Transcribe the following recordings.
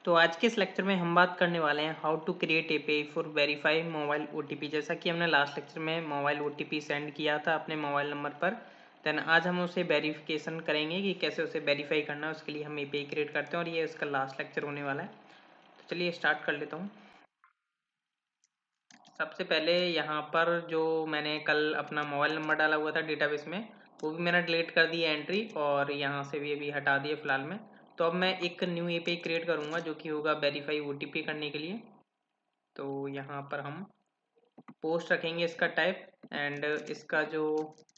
तो आज के इस लेक्चर में हम बात करने वाले हैं how to create API for verify mobile OTP. जैसा कि हमने लास्ट लेक्चर में मोबाइल ओटीपी सेंड किया था अपने मोबाइल नंबर पर, देन आज हम उसे वेरिफिकेशन करेंगे कि कैसे उसे वेरीफाई करना है। उसके लिए हम एपीआई क्रिएट करते हैं और ये इसका लास्ट लेक्चर होने वाला है। तो चलिए स्टार्ट कर लेता हूँ। सबसे पहले यहाँ पर जो मैंने कल अपना मोबाइल नंबर डाला हुआ था डेटाबेस में, वो भी मैंने डिलीट कर दिया एंट्री, और यहाँ से भी अभी हटा दिया फिलहाल में। तो अब मैं एक न्यू एपीआई क्रिएट करूँगा जो कि होगा वेरीफाई ओटीपी करने के लिए। तो यहाँ पर हम पोस्ट रखेंगे इसका टाइप, एंड इसका जो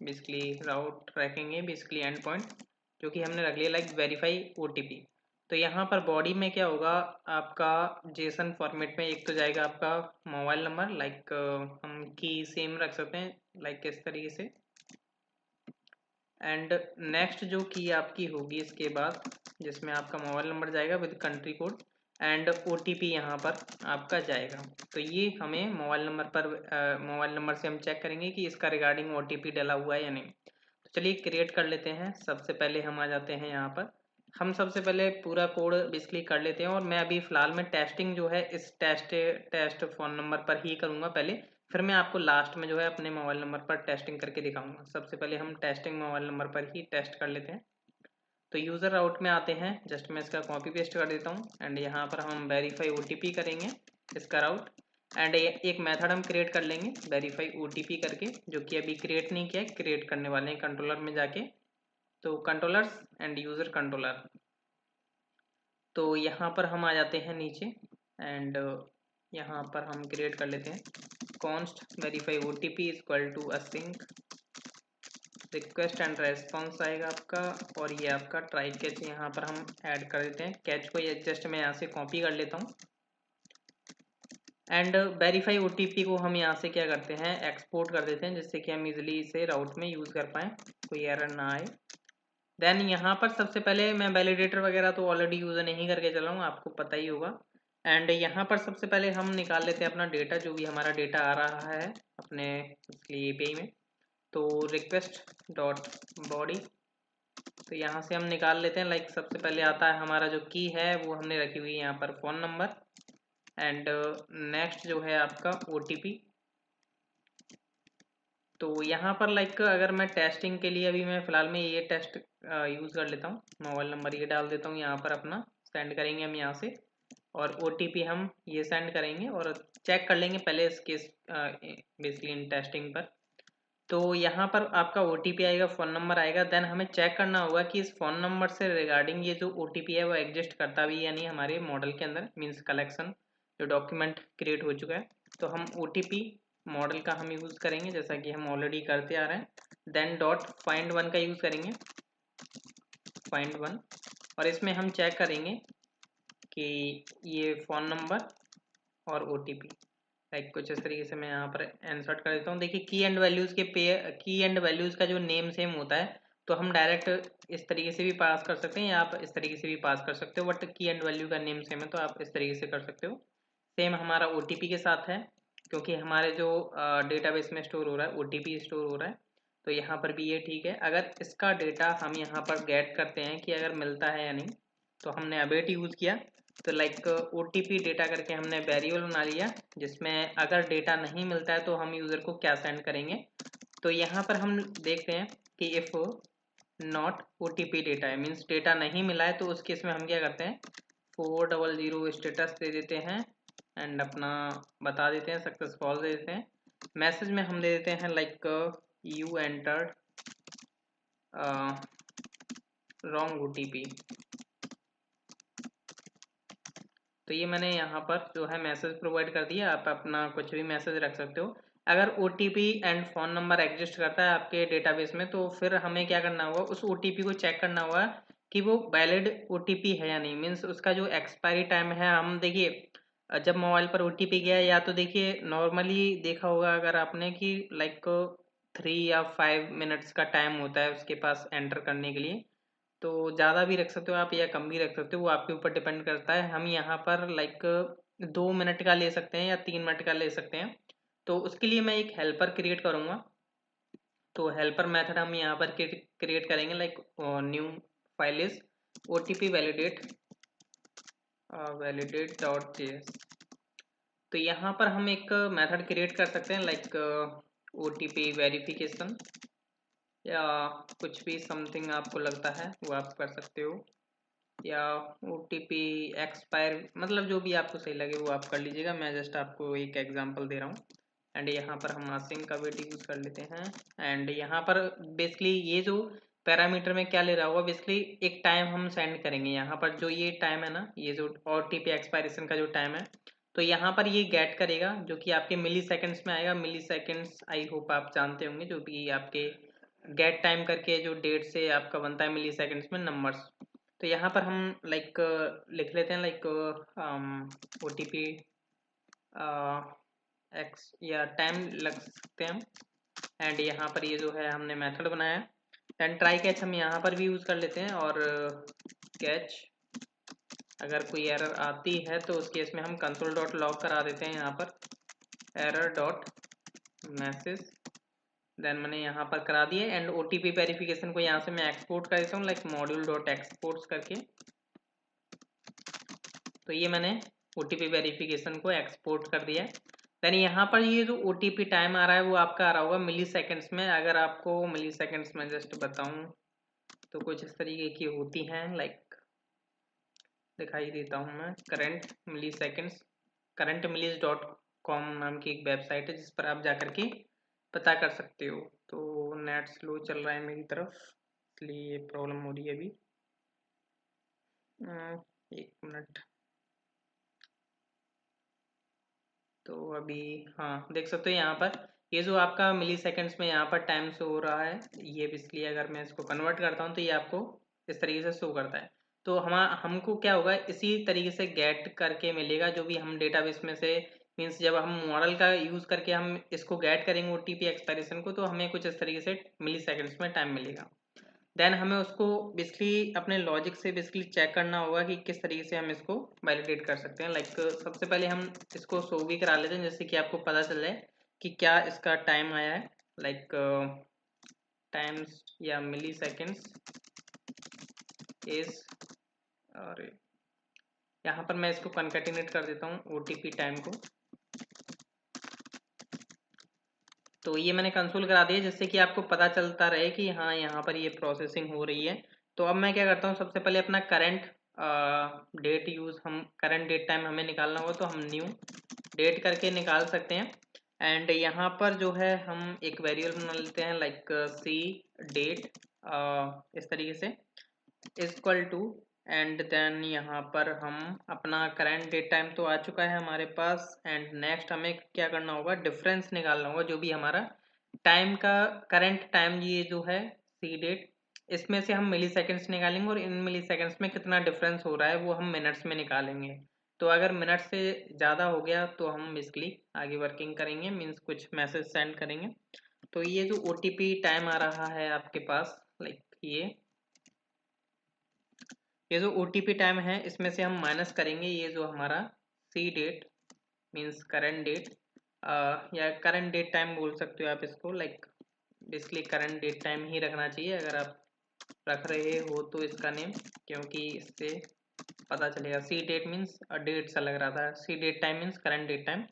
बेसिकली राउट रखेंगे, बेसिकली एंड पॉइंट जो कि हमने रख लिया लाइक वेरीफाई ओटीपी। तो यहाँ पर बॉडी में क्या होगा, आपका जेसन फॉर्मेट में एक तो जाएगा आपका मोबाइल नंबर, लाइक हम की सेम रख सकते हैं लाइक इस तरीके से। एंड नेक्स्ट जो की आपकी होगी इसके बाद, जिसमें आपका मोबाइल नंबर जाएगा with country code, and OTP यहाँ पर आपका जाएगा। तो ये हमें मोबाइल नंबर से हम चेक करेंगे कि इसका रिगार्डिंग ओटीपी डला हुआ है या नहीं। तो चलिए क्रिएट कर लेते हैं। सबसे पहले हम आ जाते हैं यहाँ पर, हम सबसे पहले पूरा कोड बेसिकली कर लेते हैं। और मैं अभी फ़िलहाल में टेस्टिंग जो है इस टेस्ट फ़ोन नंबर पर ही करूँगा पहले, फिर मैं आपको लास्ट में जो है अपने मोबाइल नंबर पर टेस्टिंग करके दिखाऊंगा। सबसे पहले हम टेस्टिंग मोबाइल नंबर पर ही टेस्ट कर लेते हैं। तो यूज़र राउट में आते हैं, जस्ट मैं इसका कॉपी पेस्ट कर देता हूँ, एंड यहाँ पर हम वेरीफाई ओटीपी करेंगे इसका राउट। एंड एक मेथड हम क्रिएट कर लेंगे वेरीफाई ओटीपी करके, जो कि अभी क्रिएट नहीं किया है, क्रिएट करने वाले हैं कंट्रोलर में जाके। तो कंट्रोलर्स एंड यूज़र कंट्रोलर, तो यहाँ पर हम आ जाते हैं नीचे, एंड यहाँ पर हम क्रिएट कर लेते हैं const verify OTP is equal to async request and response आएगा आपका, और ये आपका ट्राई कैच यहाँ पर हम ऐड कर देते हैं। कैच को ये जस्ट मैं यहाँ से कॉपी कर लेता हूँ, एंड वेरीफाई ओटीपी को हम यहाँ से क्या करते हैं, एक्सपोर्ट कर देते हैं, जिससे कि हम इजीली इसे राउट में यूज़ कर पाएँ, कोई एरर ना आए। देन यहाँ पर सबसे पहले मैं वैलिडेटर वगैरह तो ऑलरेडी यूज़ नहीं करके चला हूँ, आपको पता ही होगा। एंड यहाँ पर सबसे पहले हम निकाल लेते हैं अपना डेटा, जो भी हमारा डेटा आ रहा है अपने इसलिए एपीआई में। तो रिक्वेस्ट डॉट बॉडी, तो यहाँ से हम निकाल लेते हैं। लाइक सबसे पहले आता है हमारा जो की है वो हमने रखी हुई है यहाँ पर फ़ोन नंबर, एंड नेक्स्ट जो है आपका ओटीपी। तो यहाँ पर लाइक अगर मैं टेस्टिंग के लिए अभी मैं फ़िलहाल में ये टेस्ट यूज़ कर लेता हूँ, मोबाइल नंबर ये डाल देता हूँ यहाँ पर अपना, सेंड करेंगे हम यहाँ से, और ओटीपी हम ये सेंड करेंगे और चेक कर लेंगे पहले इसके बेसिकली इन टेस्टिंग पर। तो यहाँ पर आपका ओटीपी आएगा, फ़ोन नंबर आएगा, देन हमें चेक करना होगा कि इस फ़ोन नंबर से रिगार्डिंग ये जो ओटीपी है वो एग्जिस्ट करता भी है या नहीं हमारे मॉडल के अंदर, मीन्स कलेक्शन जो डॉक्यूमेंट क्रिएट हो चुका है। तो हम ओटीपी मॉडल का हम यूज़ करेंगे, जैसा कि हम ऑलरेडी करते आ रहे हैं। देन डॉट फाइंड वन का यूज़ करेंगे, फाइंड वन, और इसमें हम चेक करेंगे कि ये फ़ोन नंबर और ओटीपी लाइक कुछ इस तरीके से मैं यहाँ पर इंसर्ट कर देता हूँ। देखिए की एंड वैल्यूज़ के की एंड वैल्यूज़ का जो नेम सेम होता है, तो हम डायरेक्ट इस तरीके से भी पास कर सकते हैं या आप इस तरीके से भी पास कर सकते हो, बट की एंड वैल्यू का नेम सेम है तो आप इस तरीके से कर सकते हो। सेम हमारा ओटीपी के साथ है, क्योंकि हमारे जो डेटाबेस में स्टोर हो रहा है ओटीपी स्टोर हो रहा है, तो यहाँ पर भी ये ठीक है। अगर इसका डेटा हम यहाँ पर गेट करते हैं कि अगर मिलता है या नहीं, तो हमने अवेट यूज़ किया, तो लाइक ओटीपी डेटा करके हमने वेरिएबल बना लिया, जिसमें अगर डेटा नहीं मिलता है तो हम यूज़र को क्या सेंड करेंगे। तो यहाँ पर हम देखते हैं कि इफ़ नॉट ओटीपी डेटा है, मीन्स डेटा नहीं मिला है, तो उस केस में हम क्या करते हैं 400 स्टेटस दे देते हैं, एंड अपना बता देते हैं सक्सेसफुल दे देते हैं। मैसेज में हम दे देते हैं like you entered wrong OTP. तो ये मैंने यहाँ पर जो है मैसेज प्रोवाइड कर दिया, आप अपना कुछ भी मैसेज रख सकते हो। अगर OTP and phone number exist करता है आपके डेटाबेस में, तो फिर हमें क्या करना होगा, उस ओटीपी को चेक करना होगा कि वो वैलिड ओटीपी है या नहीं, मीन्स उसका जो एक्सपायरी टाइम है। हम देखिए जब मोबाइल पर ओटीपी गया, या तो देखिए नॉर्मली देखा होगा अगर आपने कि लाइक 3 या 5 मिनट्स का टाइम होता है उसके पास एंटर करने के लिए, तो ज़्यादा भी रख सकते हो आप या कम भी रख सकते हो, वो आपके ऊपर डिपेंड करता है। हम यहाँ पर लाइक 2 मिनट का ले सकते हैं या 3 मिनट का ले सकते हैं। तो उसके लिए मैं एक हेल्पर क्रिएट करूँगा। तो हेल्पर मेथड हम यहाँ पर क्रिएट करेंगे like new file is OTP validate validate dot JS. तो यहाँ पर हम एक मेथड क्रिएट कर सकते हैं लाइक OTP वेरिफिकेशन या कुछ भी समथिंग आपको लगता है वो आप कर सकते हो, या OTP एक्सपायर, मतलब जो भी आपको सही लगे वो आप कर लीजिएगा। मैं जस्ट आपको एक एग्जांपल दे रहा हूँ। एंड यहाँ पर हम आसिंग का वेट यूज़ कर लेते हैं। एंड यहाँ पर बेसिकली ये जो पैरामीटर में क्या ले रहा होगा, बेसिकली एक टाइम हम सेंड करेंगे। यहाँ पर जो ये टाइम है ना, ये जो OTP एक्सपायरेशन का जो टाइम है, तो यहाँ पर ये गेट करेगा जो कि आपके मिली सेकेंड्स में आएगा। मिली सेकेंड्स आई होप आप जानते होंगे, जो भी आपके गेट टाइम करके जो डेट से आपका बनता है मिली सेकेंड्स में नंबर्स। तो यहाँ पर हम लाइक लिख लेते हैं लाइक OTP एक्स या टाइम लग सकते हैं हम। एंड यहाँ पर ये जो है हमने मेथड बनाया। एंड ट्राई कैच हम यहाँ पर भी यूज़ कर लेते हैं, और कैच अगर कोई एरर आती है तो उस केस में हम कंसोल डॉट लॉग करा देते हैं यहाँ पर एरर डॉट मैसेज। देन मैंने यहाँ पर करा दिए। एंड OTP वेरिफिकेशन को यहाँ से मैं एक्सपोर्ट कर देता हूँ लाइक मॉड्यूल डॉट एक्सपोर्ट्स करके। तो ये मैंने OTP वेरिफिकेशन को एक्सपोर्ट कर दिया। देन यहाँ पर ये जो OTP टाइम आ रहा है वो आपका आ रहा होगा मिली सेकेंड्स में। अगर आपको मिली सेकेंड्स में जस्ट बताऊँ तो कुछ इस तरीके की होती हैं, लाइक दिखाई देता हूँ मैं। करंट मिली सेकेंड्स, करंट मिलीज डॉट कॉम नाम की एक वेबसाइट है जिस पर आप जा करके पता कर सकते हो। तो नेट स्लो चल रहा है मेरी तरफ, इसलिए ये प्रॉब्लम हो रही है अभी। 1 मिनट। तो अभी हाँ देख सकते हो यहाँ पर ये जो आपका मिली सेकेंड्स में यहाँ पर टाइम शो हो रहा है, ये इसलिए अगर मैं इसको कन्वर्ट करता हूँ तो ये आपको इस तरीके से शो करता है। तो हमको क्या होगा, इसी तरीके से गेट करके मिलेगा जो भी हम डेटाबेस में से, मीन्स जब हम मॉडल का यूज़ करके हम इसको गेट करेंगे OTP एक्सपायरेशन को, तो हमें कुछ इस तरीके से मिली सेकेंड्स में टाइम मिलेगा। देन हमें उसको बेसिकली अपने लॉजिक से बेसिकली चेक करना होगा कि किस तरीके से हम इसको वैलिडेट कर सकते हैं। लाइक सबसे पहले हम इसको शो भी करा लेते हैं जिससे कि आपको पता चल जाए कि क्या इसका टाइम आया है। लाइक टाइम्स या मिली सेकेंड्स इज, और यहाँ पर मैं इसको कनकेटिनेट कर देता हूँ OTP टाइम को। तो ये मैंने कंसोल करा दिया जिससे कि आपको पता चलता रहे कि हाँ यहाँ पर ये प्रोसेसिंग हो रही है। तो अब मैं क्या करता हूँ, सबसे पहले अपना करंट डेट यूज़, हम करंट डेट टाइम हमें निकालना होगा तो हम न्यू डेट करके निकाल सकते हैं। एंड यहाँ पर जो है हम एक वेरिएबल बना लेते हैं लाइक सी डेट, इस तरीके से इक्वल टू। एंड देन यहाँ पर हम अपना करंट डेट टाइम तो आ चुका है हमारे पास। एंड नेक्स्ट हमें क्या करना होगा, डिफरेंस निकालना होगा जो भी हमारा टाइम का करंट टाइम ये जो है सी डेट, इसमें से हम मिली सेकेंड्स निकालेंगे और इन मिली सेकेंड्स में कितना डिफरेंस हो रहा है वो हम मिनट्स में निकालेंगे। तो अगर मिनट से ज़्यादा हो गया तो हम बेसिकली आगे वर्किंग करेंगे, मीन्स कुछ मैसेज सेंड करेंगे। तो ये जो OTP टाइम आ रहा है आपके पास, लाइक ये जो OTP टाइम है इसमें से हम माइनस करेंगे ये जो हमारा C date means current date, या करंट डेट टाइम बोल सकते हो आप इसको। Like basically current date time ही रखना चाहिए अगर आप रख रहे हो तो इसका नेम, क्योंकि इससे पता चलेगा। सी डेट मीन्स डेट सा लग रहा था, C date time means current date time.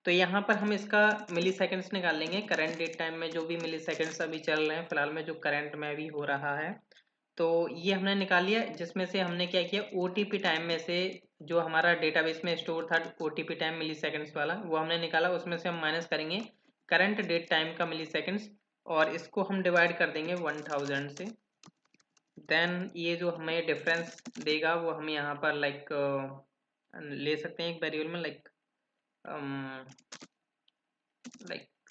तो यहाँ पर हम इसका मिली सेकेंड्स निकाल लेंगे। करंट डेट टाइम में जो भी मिली सेकेंड्स अभी चल रहे हैं फिलहाल में, जो करंट में भी हो रहा है, तो ये हमने निकाल लिया। जिसमें से हमने क्या किया, OTP टाइम में से जो हमारा डेटाबेस में स्टोर था OTP टाइम मिली सेकेंड्स वाला, वो हमने निकाला। उसमें से हम माइनस करेंगे करंट डेट टाइम का मिली सेकेंड्स, और इसको हम डिवाइड कर देंगे 1000 से। देन ये जो हमें डिफरेंस देगा वो हम यहाँ पर लाइक ले सकते हैं एक वेरिएबल में, लाइक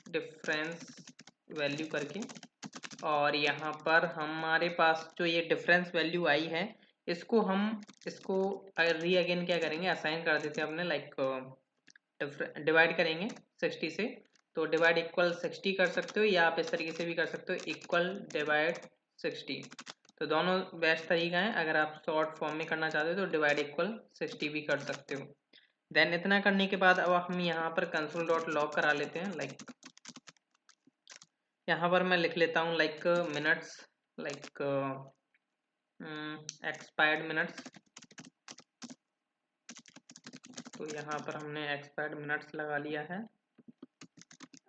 डिफरेंस वैल्यू करके। और यहाँ पर हमारे पास जो ये डिफरेंस वैल्यू आई है इसको री अगेन क्या करेंगे, असाइन कर देते हैं अपने, लाइक डिवाइड करेंगे 60 से। तो डिवाइड इक्वल 60 कर सकते हो, या आप इस तरीके से भी कर सकते हो इक्वल डिवाइड 60। तो दोनों बेस्ट तरीका है। अगर आप शॉर्ट फॉर्म में करना चाहते हो तो डिवाइड इक्वल 60 भी कर सकते हो। देन इतना करने के बाद अब हम यहाँ पर कंसोल डॉट लॉग करा लेते हैं। लाइक यहाँ पर मैं लिख लेता हूँ like minutes, like expired minutes, तो यहाँ पर हमने एक्सपायर्ड मिनट्स लगा लिया है।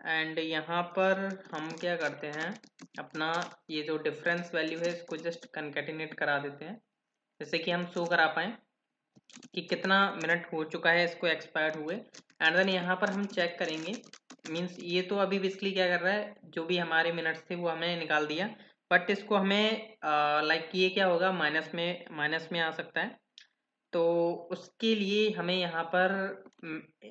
एंड यहाँ पर हम क्या करते हैं, अपना ये जो डिफरेंस वैल्यू है इसको जस्ट कंकैटिनेट करा देते हैं, जैसे कि हम शो करा पाएँ कि कितना मिनट हो चुका है इसको एक्सपायर्ड हुए। एंड देन यहाँ पर हम चेक करेंगे, मीन्स ये तो अभी बेसिकली क्या कर रहा है, जो भी हमारे मिनट्स थे वो हमें निकाल दिया, बट इसको हमें लाइक ये क्या होगा, माइनस में आ सकता है। तो उसके लिए हमें यहाँ पर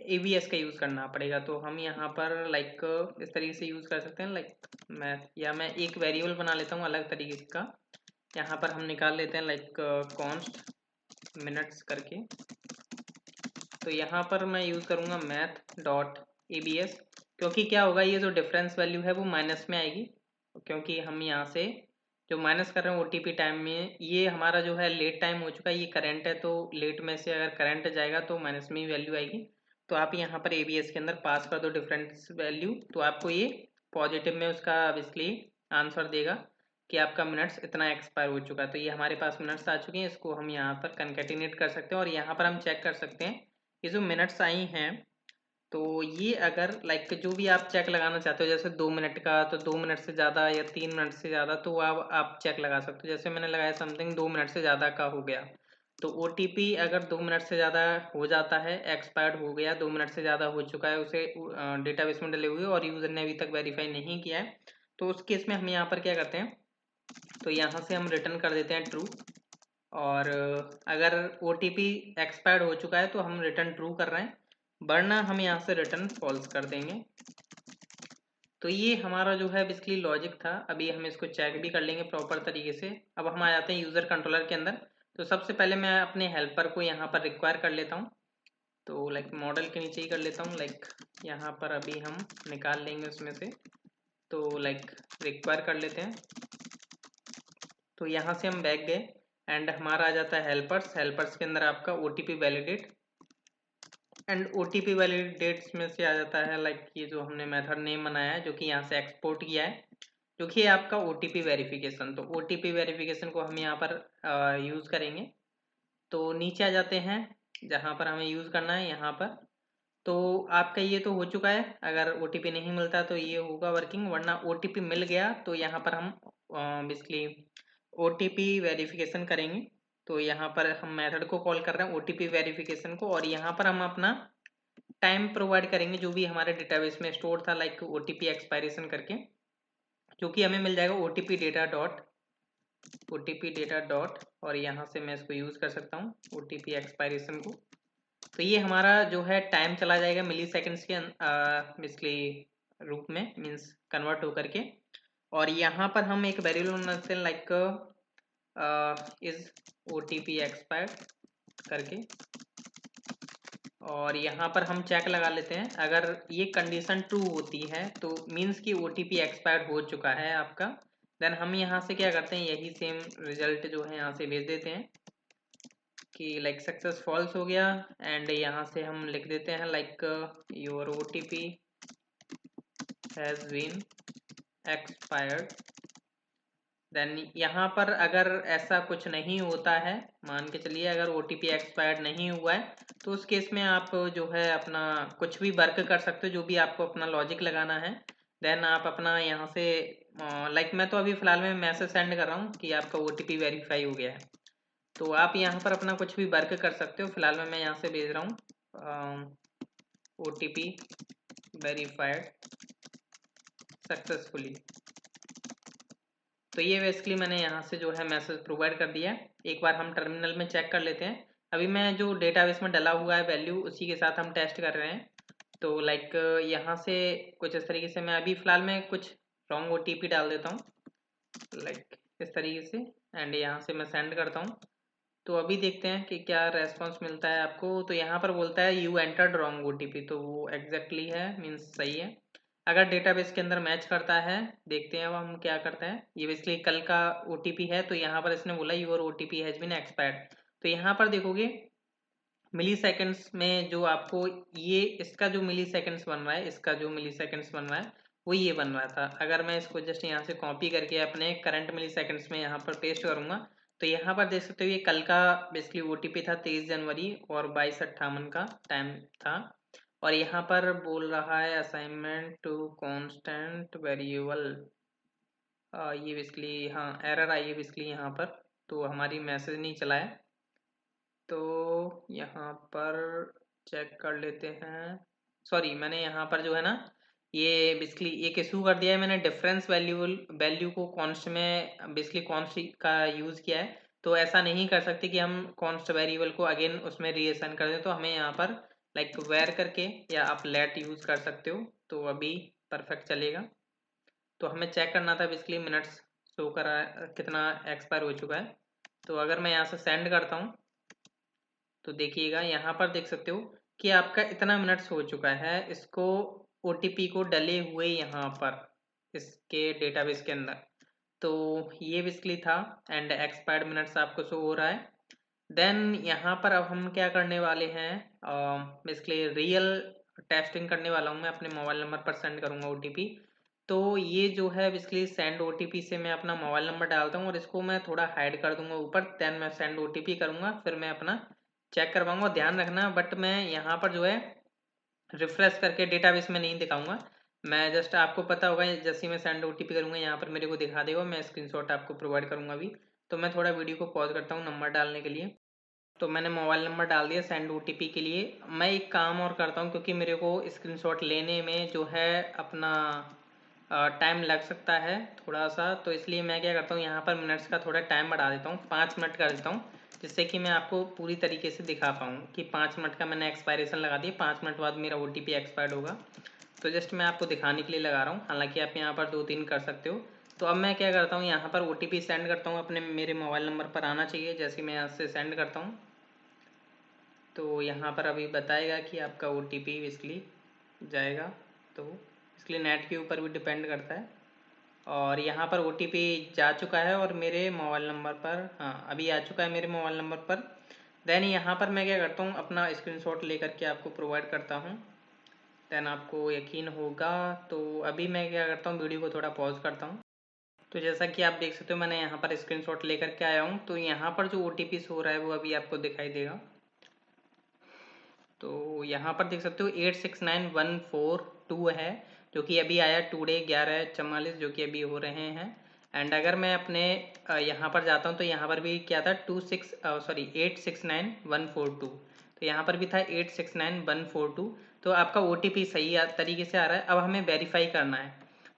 ABS का यूज़ करना पड़ेगा। तो हम यहाँ पर लाइक इस तरीके से यूज़ कर सकते हैं, लाइक मैं एक वेरिएबल बना लेता हूँ अलग तरीके का। यहाँ पर हम निकाल लेते हैं लाइक कॉन्स्ट मिनट्स करके। तो यहाँ पर मैं यूज़ करूँगा मैथ डॉट ABS, क्योंकि क्या होगा, ये जो डिफरेंस वैल्यू है वो माइनस में आएगी, क्योंकि हम यहाँ से जो माइनस कर रहे हैं OTP टाइम में, ये हमारा जो है लेट टाइम हो चुका है, ये करंट है, तो लेट में से अगर करंट जाएगा तो माइनस में ही वैल्यू आएगी। तो आप यहाँ पर ABS के अंदर पास कर दो डिफरेंस वैल्यू, तो आपको ये पॉजिटिव में उसका बेसिकली आंसर देगा कि आपका मिनट्स इतना एक्सपायर हो चुका है। तो ये हमारे पास मिनट्स आ चुके हैं, इसको हम यहाँ पर कंकैटिनेट कर सकते हैं और यहाँ पर हम चेक कर सकते हैं ये जो मिनट्स आई हैं, तो ये अगर लाइक जो भी आप चेक लगाना चाहते हो, जैसे 2 मिनट का, तो 2 मिनट से ज़्यादा या 3 मिनट से ज़्यादा, तो आप चेक लगा सकते हो। जैसे मैंने लगाया समथिंग 2 मिनट से ज़्यादा का हो गया, तो OTP अगर 2 मिनट से ज़्यादा हो जाता है, एक्सपायर्ड हो गया, 2 मिनट से ज़्यादा हो चुका है, उसे डेटाबेस में डले हुए और यूज़र ने अभी तक वेरीफाई नहीं किया है, तो उस केस में हम यहाँ पर क्या करते हैं, तो यहाँ से हम रिटर्न कर देते हैं ट्रू। और अगर OTP एक्सपायर्ड हो चुका है तो हम रिटर्न ट्रू कर रहे हैं, वरना हम यहाँ से रिटर्न फॉल्स कर देंगे। तो ये हमारा जो है बेसिकली लॉजिक था। अभी हम इसको चेक भी कर लेंगे प्रॉपर तरीके से। अब हम आ जाते हैं यूज़र कंट्रोलर के अंदर। तो सबसे पहले मैं अपने हेल्पर को यहाँ पर रिक्वायर कर लेता हूँ, तो लाइक मॉडल के नीचे ही कर लेता हूँ, लाइक यहाँ पर अभी हम निकाल लेंगे उसमें से, तो लाइक रिक्वायर कर लेते हैं। तो यहाँ से हम बैक गए एंड हमारा आ जाता है हेल्पर्स के अंदर आपका OTP validate, and OTP validates में से आ जाता है लाइक ये जो हमने मेथड नेम बनाया है, जो कि यहाँ से एक्सपोर्ट किया है, जो कि है आपका OTP वेरिफिकेशन। तो OTP वेरिफिकेशन को हम यहाँ पर यूज़ करेंगे। तो नीचे आ जाते हैं जहाँ पर हमें यूज़ करना है, यहाँ पर। तो आपका ये तो हो चुका है, अगर OTP नहीं मिलता तो ये होगा वर्किंग, वरना OTP मिल गया तो यहाँ पर हम बेसिकली OTP वेरिफिकेशन करेंगे। तो यहाँ पर हम मेथड को कॉल कर रहे हैं OTP वेरिफिकेशन को, और यहाँ पर हम अपना टाइम प्रोवाइड करेंगे जो भी हमारे डेटाबेस में स्टोर था, लाइक OTP एक्सपायरेशन करके, जो कि हमें मिल जाएगा OTP डेटा डॉट, और यहाँ से मैं इसको यूज़ कर सकता हूँ OTP एक्सपायरेशन को। तो ये हमारा जो है टाइम चला जाएगा मिली सेकेंड्स के बेसिकली रूप में, मीन्स कन्वर्ट होकर के। और यहाँ पर हम एक वेरिएबल बनाते हैं लाइक इज OTP एक्सपायर्ड करके, और यहाँ पर हम चेक लगा लेते हैं। अगर ये कंडीशन ट्रू होती है तो मीन्स कि OTP एक्सपायर्ड हो चुका है आपका। देन हम यहाँ से क्या करते हैं, यही सेम रिजल्ट जो है यहाँ से भेज देते हैं कि लाइक सक्सेस फॉल्स हो गया, एंड यहाँ से हम लिख देते हैं like your OTP has been expired. Then यहाँ पर अगर ऐसा कुछ नहीं होता है, मान के चलिए अगर OTP एक्सपायर्ड नहीं हुआ है, तो उस केस में आप जो है अपना कुछ भी वर्क कर सकते हो, जो भी आपको अपना लॉजिक लगाना है। देन आप अपना यहाँ से लाइक मैं तो अभी फ़िलहाल में मैसेज सेंड कर रहा हूँ कि आपका OTP वेरीफाई हो गया है, तो आप यहाँ पर अपना कुछ भी वर्क कर सकते हो। फिलहाल में मैं यहाँ से भेज रहा हूँ OTP वेरीफाइड सक्सेसफुली। तो ये बेसिकली मैंने यहाँ से जो है मैसेज प्रोवाइड कर दिया है। एक बार हम टर्मिनल में चेक कर लेते हैं। अभी मैं जो डेटाबेस में डाला हुआ है वैल्यू, उसी के साथ हम टेस्ट कर रहे हैं। तो लाइक यहाँ से कुछ इस तरीके से मैं अभी फ़िलहाल में कुछ रॉन्ग OTP डाल देता हूँ, लाइक इस तरीके से, एंड यहाँ से मैं सेंड करता हूँ। तो अभी देखते हैं कि क्या रेस्पॉन्स मिलता है आपको। तो यहाँ पर बोलता है यू एंटर्ड रॉन्ग OTP, तो वो एग्जैक्टली है, मीन्स सही है। अगर डेटाबेस के अंदर मैच करता है, देखते हैं अब हम क्या करते हैं। ये बेसिकली कल का OTP है, तो यहाँ पर इसने बोला your OTP has been expired. तो यहाँ पर देखोगे मिली सेकेंड्स में जो आपको ये इसका जो मिली सेकेंड्स बन रहा है, इसका जो मिली सेकेंड्स बन रहा है वो ये बन रहा था। अगर मैं इसको जस्ट यहाँ से कॉपी करके अपने करंट मिली सेकेंड्स में यहाँ पर पेस्ट करूँगा, तो यहाँ पर देख सकते हो ये कल का बेसिकली OTP था 23 जनवरी और 22:58 का टाइम था। और यहाँ पर बोल रहा है असाइनमेंट टू कांस्टेंट वेरिएबल, ये बेसिकली हाँ एरर आई है बेसिकली यहाँ पर, तो हमारी मैसेज नहीं चला है। तो यहाँ पर चेक कर लेते हैं। सॉरी, मैंने यहाँ पर जो है ना ये बेसिकली एक इशू कर दिया है, मैंने डिफरेंस वैल्यू को कॉन्स्ट में बेसिकली कॉन्स्ट का यूज़ किया है। तो ऐसा नहीं कर सकते कि हम कॉन्स्ट वेरिएबल को अगेन उसमें रीअसाइन कर दें, तो हमें यहाँ पर लाइक वेर करके या आप लेट यूज़ कर सकते हो, तो अभी परफेक्ट चलेगा। तो हमें चेक करना था बेसिकली मिनट्स शो करा कितना एक्सपायर हो चुका है। तो अगर मैं यहाँ से सेंड करता हूँ तो देखिएगा यहाँ पर देख सकते हो कि आपका इतना मिनट्स हो चुका है, इसको OTP को डले हुए यहाँ पर इसके डेटाबेस के अंदर। तो ये बेसिकली था एंड एक्सपायर्ड मिनट्स आपको शो हो रहा है। देन यहाँ पर अब हम क्या करने वाले हैं, बेसिकली रियल टेस्टिंग करने वाला हूँ मैं, अपने मोबाइल नंबर पर सेंड करूँगा OTP। तो ये जो है बेसिकली सेंड OTP से मैं अपना मोबाइल नंबर डालता हूँ और इसको मैं थोड़ा हाइड कर दूंगा ऊपर, देन मैं सेंड OTP करूँगा, फिर मैं अपना चेक करवाऊंगा। ध्यान रखना बट मैं यहाँ पर जो है रिफ्रेश करके डेटाबेस में नहीं दिखाऊंगा, मैं जस्ट आपको पता होगा जैसे ही मैं सेंड OTP करूँगा यहाँ पर मेरे को दिखा देगा, मैं स्क्रीनशॉट आपको प्रोवाइड करूँगा अभी। तो मैं थोड़ा वीडियो को पॉज करता हूँ नंबर डालने के लिए। तो मैंने मोबाइल नंबर डाल दिया सेंड OTP के लिए। मैं एक काम और करता हूँ क्योंकि मेरे को स्क्रीनशॉट लेने में जो है अपना टाइम लग सकता है थोड़ा सा, तो इसलिए मैं क्या करता हूँ यहाँ पर मिनट्स का थोड़ा टाइम बढ़ा देता हूँ, 5 मिनट कर देता हूँ, जिससे कि मैं आपको पूरी तरीके से दिखा पाऊँ कि 5 मिनट का मैंने एक्सपायरेशन लगा दिया, 5 मिनट बाद मेरा OTP एक्सपायर्ड होगा। तो जस्ट मैं आपको दिखाने के लिए लगा रहा हूँ, हालांकि आप यहाँ पर 2-3 कर सकते हो। तो अब मैं क्या करता हूँ यहाँ पर OTP सेंड करता हूँ, अपने मेरे मोबाइल नंबर पर आना चाहिए, जैसे मैं यहाँ से सेंड करता हूँ तो यहाँ पर अभी बताएगा कि आपका OTP बेसिकली जाएगा, तो इसलिए नेट के ऊपर भी डिपेंड करता है। और यहाँ पर OTP जा चुका है और मेरे मोबाइल नंबर पर, हाँ अभी आ चुका है मेरे मोबाइल नंबर पर। देन यहाँ पर मैं क्या करता हूँ अपना स्क्रीनशॉट लेकर के आपको प्रोवाइड करता हूँ, देन आपको यकीन होगा। तो अभी मैं क्या करता हूँ वीडियो को थोड़ा पॉज करता हूँ। तो जैसा कि आप देख सकते हो मैंने यहाँ पर स्क्रीनशॉट लेकर के आया हूँ, तो यहाँ पर जो OTP शो रहा है वो अभी आपको दिखाई देगा। तो यहाँ पर देख सकते हो 869142 है जो कि अभी आया टुडे 11:44 जो कि अभी हो रहे हैं। एंड अगर मैं अपने यहाँ पर जाता हूँ तो यहाँ पर भी क्या था 869142, तो यहाँ पर भी था 869142। तो आपका OTP सही तरीके से आ रहा है। अब हमें वेरीफाई करना है,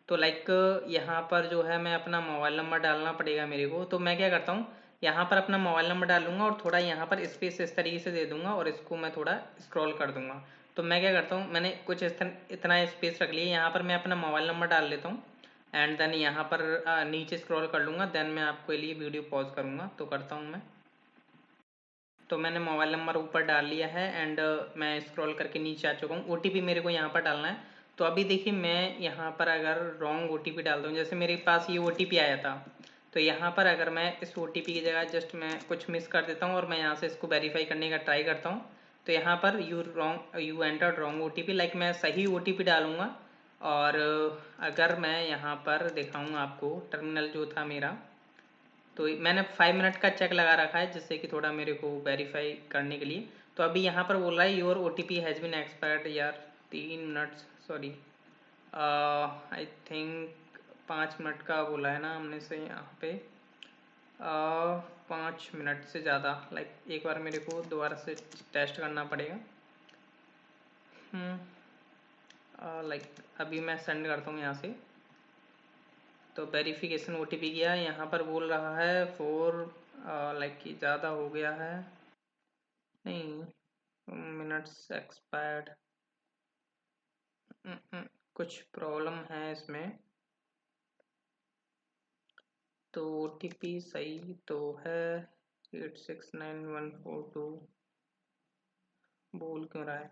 तो लाइक यहाँ पर जो है मैं अपना मोबाइल नंबर डालना पड़ेगा मेरे को। तो मैं क्या करता हूँ यहाँ पर अपना मोबाइल नंबर डालूंगा और थोड़ा यहाँ पर स्पेस इस तरीके से दे दूंगा और इसको मैं थोड़ा स्क्रॉल कर दूंगा। तो मैं क्या करता हूँ मैंने कुछ इतना स्पेस रख लिया, यहाँ पर मैं अपना मोबाइल नंबर डाल लेता हूँ एंड देन यहाँ पर नीचे स्क्रॉल कर लूँगा, देन मैं आपके लिए वीडियो पॉज करूँगा। तो करता हूँ मैं, तो मैंने मोबाइल नंबर ऊपर डाल लिया है एंड मैं स्क्रॉल करके नीचे आ चुका हूँ। OTP मेरे को यहाँ पर डालना है। तो अभी देखिए मैं यहाँ पर अगर रॉन्ग OTP डाल दूँ, जैसे मेरे पास ये OTP आया था, तो यहाँ पर अगर मैं इस OTP की जगह जस्ट मैं कुछ मिस कर देता हूँ और मैं यहाँ से इसको वेरीफाई करने का ट्राई करता हूँ, तो यहाँ पर you entered wrong OTP, like मैं सही OTP डालूँगा। और अगर मैं यहाँ पर दिखाऊँ आपको टर्मिनल जो था मेरा, तो मैंने 5 मिनट का चेक लगा रखा है जिससे कि थोड़ा मेरे को वेरीफाई करने के लिए। तो अभी यहाँ पर बोल रहा है your OTP has been expired, यार 3 minutes, sorry I think 5 minute का बोला है ना हमने से यहाँ पे, 5 मिनट से ज़्यादा, लाइक एक बार मेरे को दोबारा से टेस्ट करना पड़ेगा। लाइक अभी मैं सेंड करता हूँ यहाँ से, तो वेरिफिकेशन OTP किया, यहाँ पर बोल रहा है 4 लाइक कि ज़्यादा हो गया है, नहीं मिनट्स एक्सपायर्ड, कुछ प्रॉब्लम है इसमें। तो OTP सही तो है 869142, बोल क्यों रहा है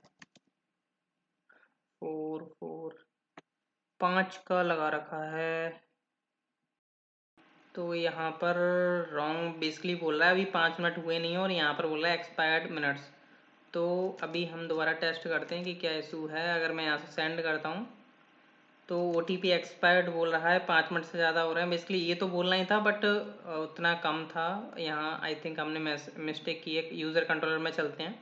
5 का लगा रखा है। तो यहाँ पर रॉन्ग बेसिकली बोल रहा है, अभी 5 मिनट हुए नहीं है और यहाँ पर बोल रहा है एक्सपायर्ड मिनट्स। तो अभी हम दोबारा टेस्ट करते हैं कि क्या इशू है। अगर मैं यहाँ से सेंड करता हूँ तो OTP एक्सपायर्ड बोल रहा है, 5 मिनट से ज़्यादा हो रहे हैं। बेसिकली ये तो बोलना ही था बट उतना कम था। यहाँ आई थिंक हमने मिस्टेक की है। यूज़र कंट्रोलर में चलते हैं।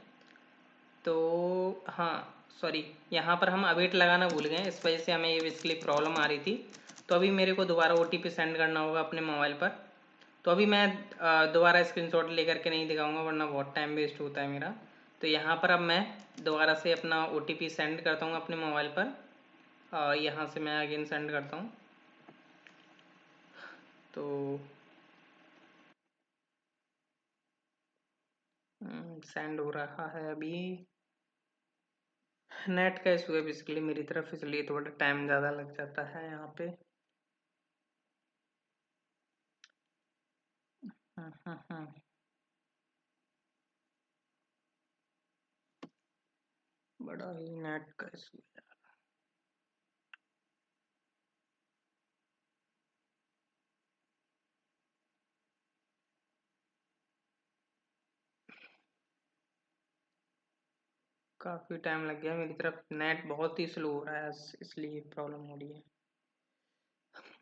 तो हाँ, सॉरी, यहाँ पर हम अवेट लगाना भूल गए, इस वजह से हमें ये बेसिकली प्रॉब्लम आ रही थी। तो अभी मेरे को दोबारा OTP सेंड करना होगा अपने मोबाइल पर। तो अभी मैं दोबारा स्क्रीनशॉट लेकर के नहीं दिखाऊंगा, वरना बहुत टाइम वेस्ट होता है मेरा। तो यहाँ पर अब मैं दोबारा से अपना OTP सेंड करता हूँ अपने मोबाइल पर। यहाँ से मैं अगेन सेंड करता हूँ। तो सेंड हो रहा है अभी। नेट का इशू है बेसिकली मेरी तरफ, इसलिए थोड़ा टाइम ज़्यादा लग जाता है यहाँ पे। हम्म, हम्म, बड़ा ही नेट का इशू है। काफ़ी टाइम लग गया, मेरी तरफ नेट बहुत ही स्लो हो रहा है, इसलिए प्रॉब्लम हो रही है।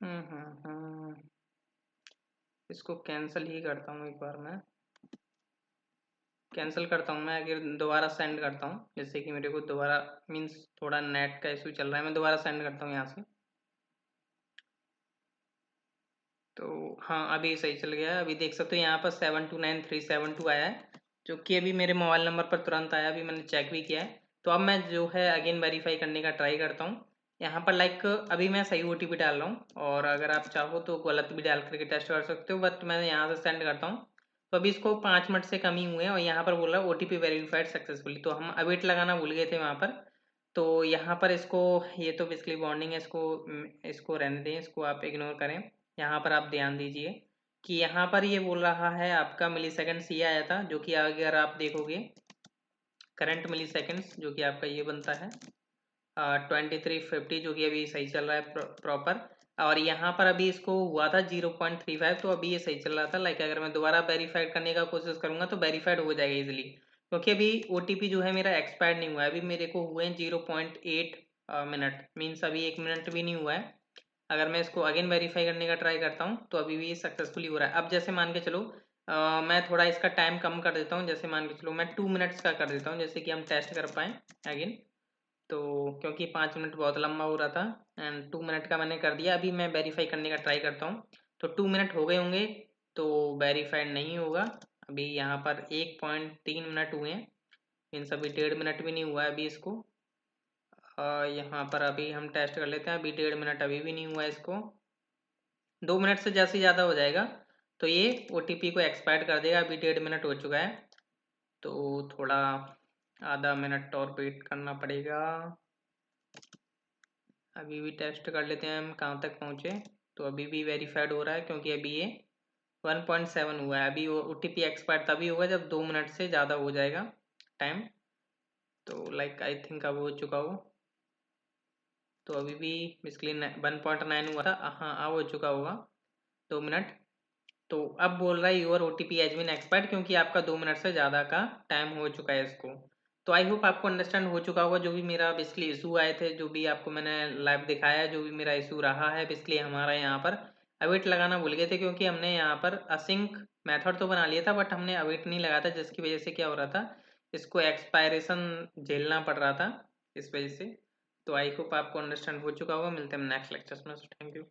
हम्म, इसको कैंसिल ही करता हूँ एक बार मैं। कैंसिल करता हूँ मैं, अगर दोबारा सेंड करता हूँ, जैसे कि मेरे को दोबारा मीन्स थोड़ा नेट का इशू चल रहा है, मैं दोबारा सेंड करता हूँ यहाँ से। तो हाँ, अभी सही चल गया है। अभी देख सकते हो यहाँ पर 729372 आया है, जो कि अभी मेरे मोबाइल नंबर पर तुरंत आया। अभी मैंने चेक भी किया है। तो अब मैं जो है अगेन वेरीफाई करने का ट्राई करता हूँ। यहाँ पर लाइक अभी मैं सही OTP डाल रहा हूँ, और अगर आप चाहो तो गलत भी डाल करके टेस्ट कर सकते हो, बट मैं यहाँ से सेंड करता हूँ। तो अभी इसको 5 मिनट से कम ही हुए हैं, और यहाँ पर बोल रहा है OTP वेरीफाइड सक्सेसफुली। तो हम अवेट लगाना भूल गए थे वहाँ पर। तो यहाँ पर इसको, ये तो बेसिकली वार्निंग है, इसको रहने दें, इसको आप इग्नोर करें। यहाँ पर आप ध्यान दीजिए कि यहाँ पर ये बोल रहा है आपका मिली सेकेंड्स ये आया था, जो कि अगर आप देखोगे करंट मिली सेकेंड्स, जो कि आपका ये बनता है 2350, जो कि अभी सही चल रहा है प्रॉपर। और यहाँ पर अभी इसको हुआ था 0.35, तो अभी ये सही चल रहा था। लाइक अगर मैं दोबारा वेरीफाइड करने का कोशिश करूंगा तो वेरीफाइड हो जाएगा इजीली, क्योंकि अभी OTP जो है मेरा एक्सपायर्ड नहीं हुआ है। अभी मेरे को हुए हैं 0.8 मिनट, मीन्स अभी 1 मिनट भी नहीं हुआ है। अगर मैं इसको अगेन वेरीफाई करने का ट्राई करता हूँ तो अभी भी सक्सेसफुली हो रहा है। अब जैसे मान के चलो मैं थोड़ा इसका टाइम कम कर देता हूँ, जैसे मान के चलो मैं 2 मिनट्स का कर देता हूँ, जैसे कि हम टेस्ट कर पाएँ अगेन। तो क्योंकि 5 मिनट बहुत लंबा हो रहा था, एंड 2 मिनट का मैंने कर दिया। अभी मैं वेरीफाई करने का ट्राई करता हूँ। तो 2 मिनट हो गए होंगे, तो वेरीफाइड नहीं होगा। अभी यहाँ पर 1.3 मिनट हुए हैं, मीन्स अभी 1.5 मिनट भी नहीं हुआ है अभी इसको। यहाँ पर अभी हम टेस्ट कर लेते हैं। अभी 1.5 मिनट अभी भी नहीं हुआ है इसको। 2 मिनट से जैसे ज़्यादा हो जाएगा तो ये OTP को एक्सपायर कर देगा। अभी 1.5 मिनट हो चुका है, तो थोड़ा आधा मिनट और वेट करना पड़ेगा। अभी भी टेस्ट कर लेते हैं हम कहाँ तक पहुँचे। तो अभी भी वेरीफाइड हो रहा है, क्योंकि अभी ये 1.7 हुआ है। अभी वो OTP एक्सपायर तभी होगा जब 2 मिनट से ज़्यादा हो जाएगा टाइम। तो लाइक आई थिंक अब हो चुका हो। तो अभी भी बेसिकली 1.9 हुआ था, हाँ अब हो चुका होगा 2 मिनट। तो अब बोल रहा है your OTP has been expired, क्योंकि आपका 2 मिनट से ज़्यादा का टाइम हो चुका है इसको। तो आई होप आपको अंडरस्टैंड हो चुका होगा जो भी मेरा बेसिकली इशू आए थे, जो भी आपको मैंने लाइव दिखाया है, जो भी मेरा इशू रहा है। बेसिकली हमारा यहाँ पर अवेट लगाना भूल गए थे, क्योंकि हमने यहाँ पर असिंक मेथड तो बना लिया था, बट हमने अवेट नहीं लगाया था, जिसकी वजह से क्या हो रहा था, इसको एक्सपायरेशन झेलना पड़ रहा था इस वजह से। तो आई होप आपको अंडरस्टैंड हो चुका होगा। मिलते हैं नेक्स्ट लेक्चर्स में। Thank you.